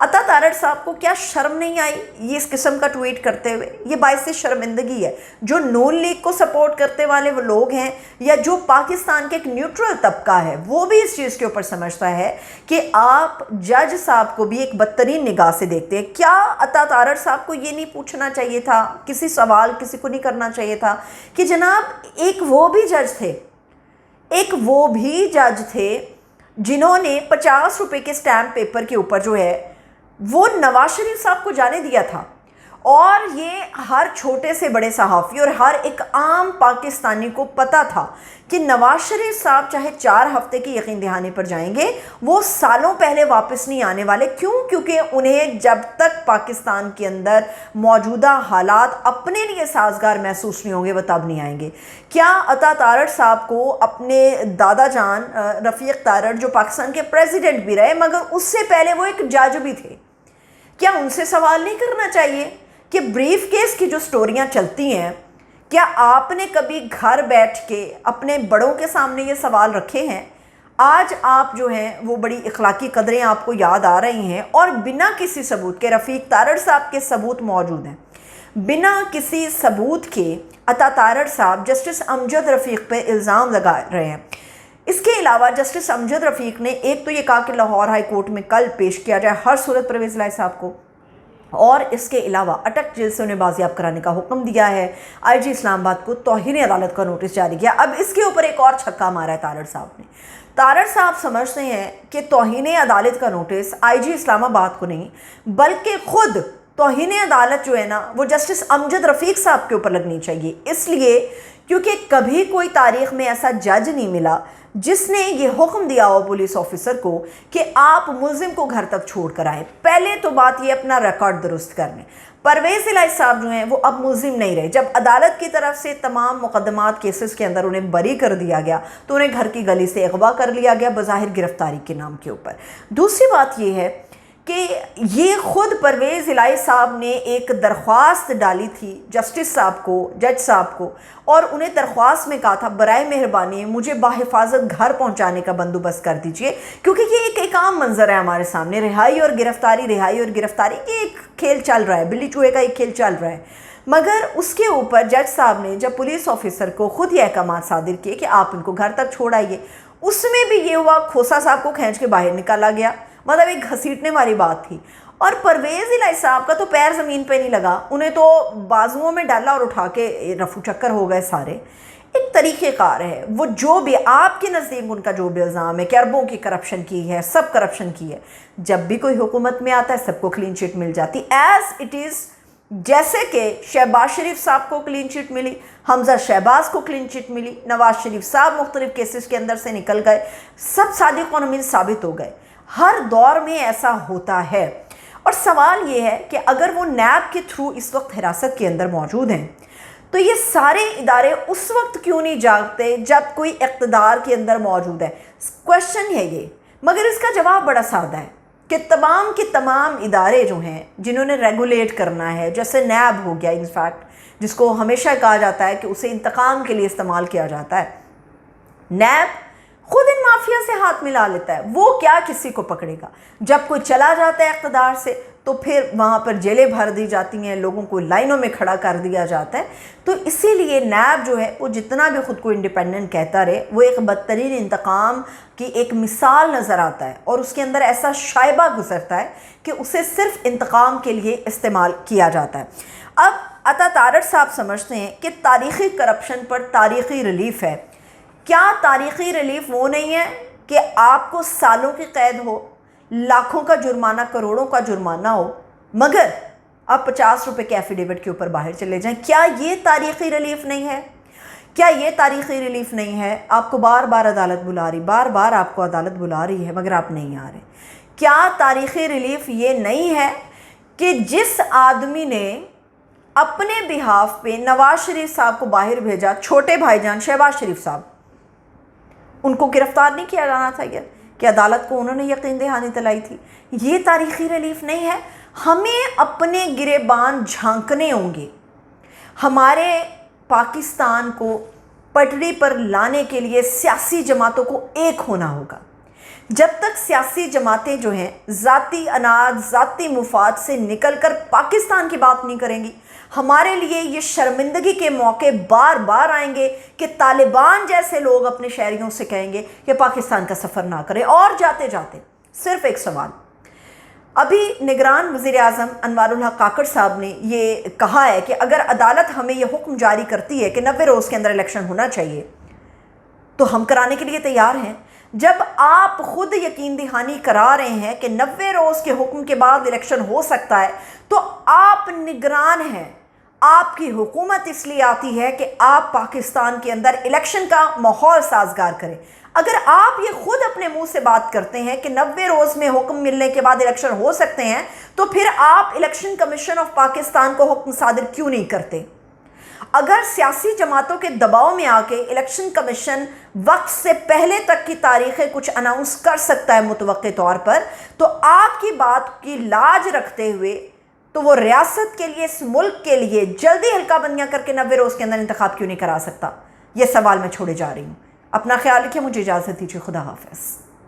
عطا تارڑ صاحب کو کیا شرم نہیں آئی یہ اس قسم کا ٹویٹ کرتے ہوئے؟ یہ باعث شرمندگی ہے۔ جو نون لیگ کو سپورٹ کرتے والے وہ لوگ ہیں یا جو پاکستان کے ایک نیوٹرل طبقہ ہے وہ بھی اس چیز کے اوپر سمجھتا ہے کہ آپ جج صاحب کو بھی ایک بدترین نگاہ سے دیکھتے ہیں۔ کیا عطا تارڑ صاحب کو یہ نہیں پوچھنا چاہیے تھا، کسی سوال کسی کو نہیں کرنا چاہیے تھا کہ جناب ایک وہ بھی جج تھے جنہوں نے 50 روپے کے سٹیمپ پیپر کے اوپر جو ہے وہ نواز شریف صاحب کو جانے دیا تھا، اور یہ ہر چھوٹے سے بڑے صحافی اور ہر ایک عام پاکستانی کو پتا تھا کہ نواز شریف صاحب چاہے 4 ہفتے کی یقین دہانی پر جائیں گے وہ سالوں پہلے واپس نہیں آنے والے۔ کیوں؟ کیونکہ انہیں جب تک پاکستان کے اندر موجودہ حالات اپنے لیے سازگار محسوس نہیں ہوں گے وہ تب نہیں آئیں گے۔ کیا عطا تارڑ صاحب کو اپنے دادا جان رفیق تارڑ جو پاکستان کے پریزیڈنٹ بھی رہے مگر اس سے پہلے وہ ایک جج بھی تھے، کیا ان سے سوال نہیں کرنا چاہیے کہ بریف کیس کی جو سٹوریاں چلتی ہیں کیا آپ نے کبھی گھر بیٹھ کے اپنے بڑوں کے سامنے یہ سوال رکھے ہیں؟ آج آپ جو ہیں وہ بڑی اخلاقی قدریں آپ کو یاد آ رہی ہیں اور بنا کسی ثبوت کے رفیق تارڑ صاحب کے ثبوت موجود ہیں، بنا کسی ثبوت کے عطا تارڑ صاحب جسٹس امجد رفیق پہ الزام لگا رہے ہیں۔ اس کے علاوہ جسٹس امجد رفیق نے ایک تو یہ کہا کہ لاہور ہائی کورٹ میں کل پیش کیا جائے ہر صورت پرویز الہی صاحب کو، اور اس کے علاوہ اٹک جیل سے انہیں بازیاب کرانے کا حکم دیا ہے۔ آئی جی اسلام آباد کو توہین عدالت کا نوٹس جاری کیا۔ اب اس کے اوپر ایک اور چھکا مارا ہے تارڑ صاحب نے۔ تارڑ صاحب سمجھتے ہیں کہ توہین عدالت کا نوٹس آئی جی اسلام آباد کو نہیں بلکہ خود توہین عدالت جو ہے نا وہ جسٹس امجد رفیق صاحب کے اوپر لگنی چاہیے، اس لیے کیونکہ کبھی کوئی تاریخ میں ایسا جج نہیں ملا جس نے یہ حکم دیا ہو پولیس آفیسر کو کہ آپ ملزم کو گھر تک چھوڑ کر آئیں۔ پہلے تو بات یہ اپنا ریکارڈ درست کر لیں۔ پرویز الہی صاحب جو ہیں وہ اب ملزم نہیں رہے، جب عدالت کی طرف سے تمام مقدمات کیسز کے اندر انہیں بری کر دیا گیا تو انہیں گھر کی گلی سے اغوا کر لیا گیا بظاہر گرفتاری کے نام کے اوپر۔ دوسری بات یہ ہے کہ یہ خود پرویز الہی صاحب نے ایک درخواست ڈالی تھی جسٹس صاحب کو، جج صاحب کو، اور انہیں درخواست میں کہا تھا برائے مہربانی مجھے باحفاظت گھر پہنچانے کا بندوبست کر دیجئے، کیونکہ یہ ایک عام منظر ہے ہمارے سامنے، رہائی اور گرفتاری یہ ایک کھیل چل رہا ہے، بلی چوہے کا ایک کھیل چل رہا ہے۔ مگر اس کے اوپر جج صاحب نے جب پولیس آفیسر کو خود یہ احکامات صادر کیے کہ آپ ان کو گھر تک چھوڑ آئیے، اس میں بھی یہ ہوا کھوسا صاحب کو کھینچ کے باہر نکالا گیا، مطلب ایک گھسیٹنے والی بات تھی۔ اور پرویز الہی صاحب کا تو پیر زمین پہ نہیں لگا، انہیں تو بازوؤں میں ڈالا اور اٹھا کے رفو چکر ہو گئے سارے۔ ایک طریقہ کار ہے، وہ جو بھی آپ کے نزدیک ان کا جو بھی الزام ہے کہ اربوں کی کرپشن کی ہے، سب کرپشن کی ہے، جب بھی کوئی حکومت میں آتا ہے سب کو کلین چٹ مل جاتی ایز اٹ از، جیسے کہ شہباز شریف صاحب کو کلین چٹ ملی، حمزہ شہباز کو کلین چٹ ملی، نواز شریف صاحب مختلف کیسز کے اندر سے نکل گئے، سب صادق و امین ثابت ہو گئے۔ ہر دور میں ایسا ہوتا ہے، اور سوال یہ ہے کہ اگر وہ نیب کے تھرو اس وقت حراست کے اندر موجود ہیں تو یہ سارے ادارے اس وقت کیوں نہیں جاگتے جب کوئی اقتدار کے اندر موجود ہے؟ کویشچن ہے یہ، مگر اس کا جواب بڑا سادہ ہے کہ تمام کے تمام ادارے جو ہیں جنہوں نے ریگولیٹ کرنا ہے، جیسے نیب ہو گیا انفیکٹ، جس کو ہمیشہ کہا جاتا ہے کہ اسے انتقام کے لیے استعمال کیا جاتا ہے، نیب خود ان مافیا سے ہاتھ ملا لیتا ہے، وہ کیا کسی کو پکڑے گا؟ جب کوئی چلا جاتا ہے اقتدار سے تو پھر وہاں پر جیلیں بھر دی جاتی ہیں، لوگوں کو لائنوں میں کھڑا کر دیا جاتا ہے۔ تو اسی لیے نیب جو ہے وہ جتنا بھی خود کو انڈیپینڈنٹ کہتا رہے وہ ایک بدترین انتقام کی ایک مثال نظر آتا ہے، اور اس کے اندر ایسا شائبہ گزرتا ہے کہ اسے صرف انتقام کے لیے استعمال کیا جاتا ہے۔ اب عطا تارڑ صاحب سمجھتے ہیں کہ تاریخی کرپشن پر تاریخی ریلیف ہے۔ کیا تاریخی ریلیف وہ نہیں ہے کہ آپ کو سالوں کی قید ہو، لاکھوں کا جرمانہ، کروڑوں کا جرمانہ ہو، مگر آپ 50 روپے کے ایفیڈیوٹ کے اوپر باہر چلے جائیں؟ کیا یہ تاریخی ریلیف نہیں ہے؟ کیا یہ تاریخی ریلیف نہیں ہے؟ آپ کو بار بار عدالت بلا رہی، بار بار آپ کو عدالت بلا رہی ہے مگر آپ نہیں آ رہے۔ کیا تاریخی ریلیف یہ نہیں ہے کہ جس آدمی نے اپنے بہاف پہ نواز شریف صاحب کو باہر بھیجا، چھوٹے بھائی جان شہباز شریف صاحب، ان کو گرفتار نہیں کیا جانا تھا کہ عدالت کو انہوں نے یقین دہانی دلائی تھی؟ یہ تاریخی ریلیف نہیں ہے۔ ہمیں اپنے گریبان جھانکنے ہوں گے، ہمارے پاکستان کو پٹری پر لانے کے لیے سیاسی جماعتوں کو ایک ہونا ہوگا۔ جب تک سیاسی جماعتیں جو ہیں ذاتی اناج ذاتی مفاد سے نکل کر پاکستان کی بات نہیں کریں گی، ہمارے لیے یہ شرمندگی کے موقع بار بار آئیں گے کہ طالبان جیسے لوگ اپنے شہریوں سے کہیں گے کہ پاکستان کا سفر نہ کریں۔ اور جاتے جاتے صرف ایک سوال، ابھی نگران وزیر اعظم انوار الحق کاکڑ صاحب نے یہ کہا ہے کہ اگر عدالت ہمیں یہ حکم جاری کرتی ہے کہ 90 روز کے اندر الیکشن ہونا چاہیے تو ہم کرانے کے لیے تیار ہیں۔ جب آپ خود یقین دہانی کرا رہے ہیں کہ 90 روز کے حکم کے بعد الیکشن ہو سکتا ہے تو آپ نگران ہیں، آپ کی حکومت اس لیے آتی ہے کہ آپ پاکستان کے اندر الیکشن کا ماحول سازگار کریں۔ اگر آپ یہ خود اپنے منہ سے بات کرتے ہیں کہ 90 روز میں حکم ملنے کے بعد الیکشن ہو سکتے ہیں تو پھر آپ الیکشن کمیشن آف پاکستان کو حکم صادر کیوں نہیں کرتے؟ اگر سیاسی جماعتوں کے دباؤ میں آ کے الیکشن کمیشن وقت سے پہلے تک کی تاریخیں کچھ اناؤنس کر سکتا ہے متوقع طور پر، تو آپ کی بات کی لاج رکھتے ہوئے تو وہ ریاست کے لیے، اس ملک کے لیے جلدی ہلکا بندیاں کر کے 90 روز کے اندر انتخاب کیوں نہیں کرا سکتا؟ یہ سوال میں چھوڑے جا رہی ہوں۔ اپنا خیال رکھیں، مجھے اجازت دیجیے، خدا حافظ۔